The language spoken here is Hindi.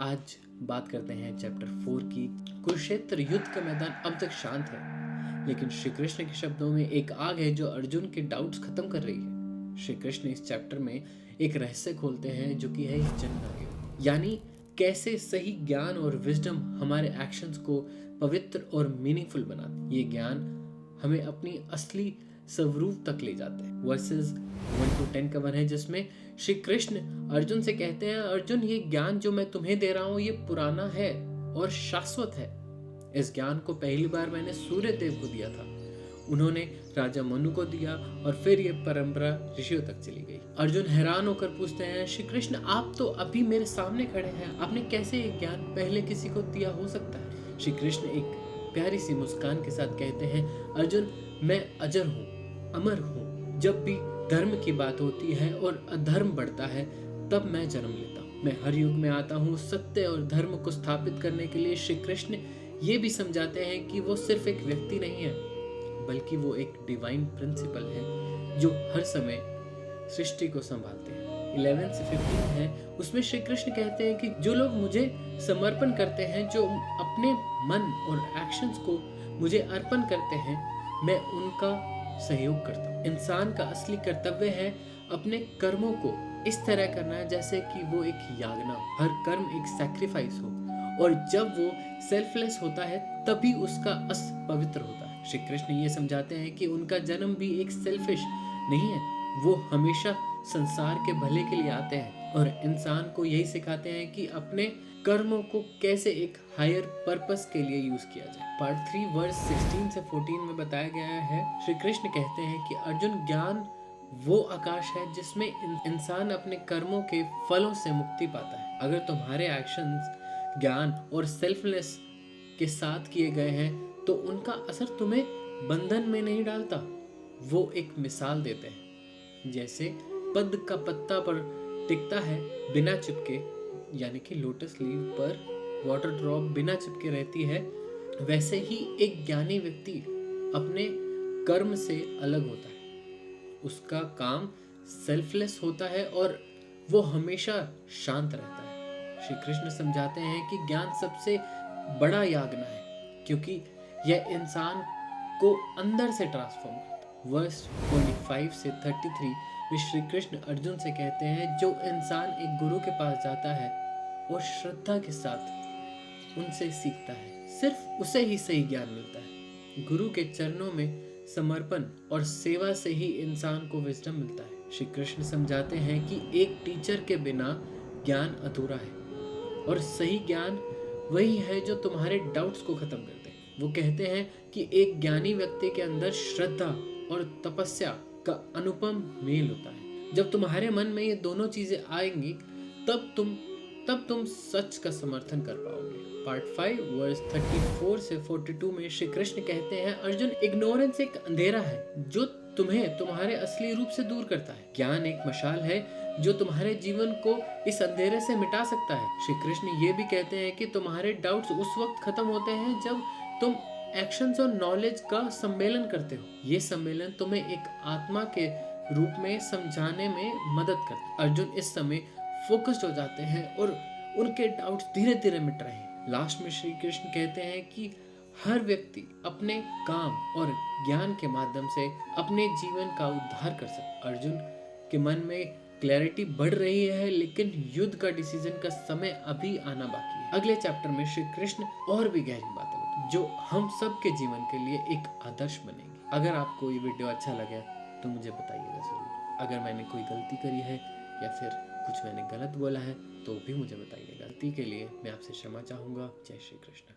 आज बात करते हैं चैप्टर 4 की। कुरुक्षेत्र युद्ध का मैदान अब तक शांत है, लेकिन श्री कृष्ण के शब्दों में एक आग है जो अर्जुन के डाउट्स खत्म कर रही है। श्री कृष्ण इस चैप्टर में एक रहस्य खोलते हैं जो कि है जन्म, यानी कैसे सही ज्ञान और विजडम हमारे एक्शंस को पवित्र और मीनिंगफुल बनाते। ये ज्ञान हमें अपनी असली स्वरूप तक ले जाते हैं। वर्सेस 1 to 10 का वन है जिसमें श्री कृष्ण अर्जुन से कहते हैं, अर्जुन ये ज्ञान जो मैं तुम्हें दे रहा हूँ ये पुराना है और शाश्वत है। इस ज्ञान को पहली बार मैंने सूर्य देव को दिया था, उन्होंने राजा मनु को दिया और फिर ये परंपरा ऋषियों तक चली गई। अर्जुन हैरान होकर पूछते हैं, श्री कृष्ण आप तो अभी मेरे सामने खड़े हैं, आपने कैसे ये ज्ञान पहले किसी को दिया हो सकता है? श्री कृष्ण एक प्यारी सी मुस्कान के साथ कहते हैं, अर्जुन मैं अजर हूँ, अमर हूँ। जब भी धर्म की बात होती है और अधर्म बढ़ता है तब मैं जन्म लेता हूँ। मैं हर युग में आता हूँ सत्य और धर्म को स्थापित करने के लिए। श्री कृष्ण ये भी समझाते हैं कि वो सिर्फ एक व्यक्ति नहीं है, बल्कि वो एक डिवाइन प्रिंसिपल है जो हर समय सृष्टि को संभालते हैं। 11 से 15 है, उसमें श्री कृष्ण कहते हैं कि जो लोग मुझे समर्पण करते हैं, जो अपने मन और एक्शंस को मुझे अर्पण करते हैं, मैं उनका सहयोग करता हूँ। इंसान का असली कर्तव्य है अपने कर्मों को इस तरह करना जैसे कि वो एक यागना, हर कर्म एक सैक्रिफाइस हो, और जब वो सेल्फलेस होता है तभी उसका अस पवित्र होता है। श्री कृष्ण ये समझाते हैं कि उनका जन्म भी एक सेल्फिश नहीं है, वो हमेशा संसार के भले के लिए आते हैं और इंसान को यही सिखाते हैं कि अपने कर्मों को कैसे एक हायर पर्पस के लिए यूज किया जाए। पार्ट 3 वर्स 16 से 14 में बताया गया है, श्री कृष्ण कहते हैं कि अर्जुन ज्ञान वो आकाश है जिसमें इंसान अपने कर्मों के फलों से मुक्ति पाता है। अगर तुम्हारे एक्शंस ज्ञान और सेल्फलेस के साथ किए गए हैं तो उनका असर तुम्हें बंधन में नहीं डालता। वो एक मिसाल देते हैं, जैसे पद्म का पत्ता पर टिकता है बिना चिपके, यानी कि लोटस लीव पर वाटर ड्रॉप बिना चिपके रहती है, वैसे ही एक ज्ञानी व्यक्ति अपने कर्म से अलग होता है। उसका काम सेल्फलेस होता है और वो हमेशा शांत रहता है। श्री कृष्ण समझाते हैं कि ज्ञान सबसे बड़ा यागना है क्योंकि यह इंसान को अंदर से ट्रांसफॉर्म करता है। वर्स 25 से 33 में श्री कृष्ण अर्जुन से कहते हैं, जो इंसान एक गुरु के पास जाता है और श्रद्धा के साथ उनसे सीखता है, सिर्फ उसे ही सही ज्ञान मिलता है। गुरु के चरणों में समर्पण और सेवा से ही इंसान को विजडम मिलता है। श्री कृष्ण समझाते हैं कि एक टीचर के बिना ज्ञान अधूरा है और सही ज्ञान वही है जो तुम्हारे डाउट्स को खत्म करते हैं। वो कहते हैं कि एक ज्ञानी व्यक्ति के अंदर श्रद्धा और तपस्या का अनुपम मेल होता है। जब तुम्हारे मन में ये दोनों चीजें आएंगी तब तुम सच का समर्थन कर पाओगे। पार्ट 5 वर्स 34 से 42 में श्री कृष्ण कहते हैं, अर्जुन इग्नोरेंस एक अंधेरा है जो तुम्हें तुम्हारे असली रूप से दूर करता है। ज्ञान एक मशाल है जो तुम्हारे जीवन को इस अंधेरे से मिटा सकता है। श्री कृष्ण ये भी कहते हैं कि तुम्हारे डाउट्स उस वक्त खत्म होते हैं जब तुम एक्शंस और नॉलेज का सम्मेलन करते हो। ये सम्मेलन तुम्हें एक आत्मा के रूप में समझाने में मदद करता है। अर्जुन इस समय फोकस्ड हो जाते हैं और उनके डाउट्स धीरे धीरे मिट रहे हैं। लास्ट में श्री कृष्ण कहते हैं कि हर व्यक्ति अपने काम और ज्ञान के माध्यम से अपने जीवन का उद्धार कर सकता है। अर्जुन के मन में क्लैरिटी बढ़ रही है, लेकिन युद्ध का डिसीजन का समय अभी आना बाकी है। अगले चैप्टर में श्री कृष्ण और भी गहरी बातें जो हम सब के जीवन के लिए एक आदर्श बनेगी। अगर आपको ये वीडियो अच्छा लगा तो मुझे बताइएगा जरूर। अगर मैंने कोई गलती करी है या फिर कुछ मैंने गलत बोला है तो भी मुझे बताइएगा। गलती के लिए मैं आपसे क्षमा चाहूंगा। जय श्री कृष्ण।